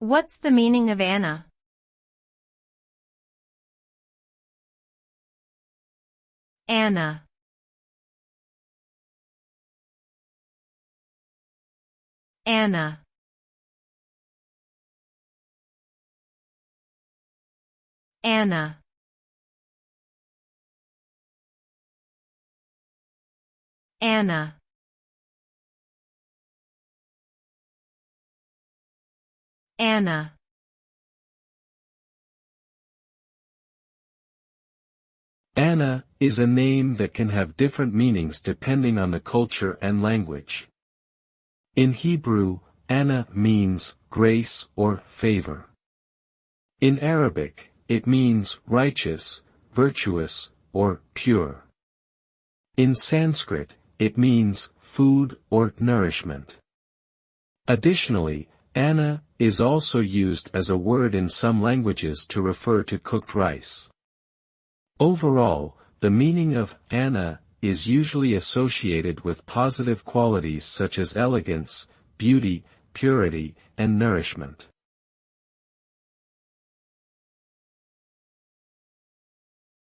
What's the meaning of Anna? Anna. Anna. Anna. Anna. Anna. Anna is a name that can have different meanings depending on the culture and language. In Hebrew, Anna means grace or favor. In Arabic, it means righteous, virtuous, or pure. In Sanskrit, it means food or nourishment. Additionally, Anna is also used as a word in some languages to refer to cooked rice. Overall, the meaning of Anna is usually associated with positive qualities such as elegance, beauty, purity, and nourishment.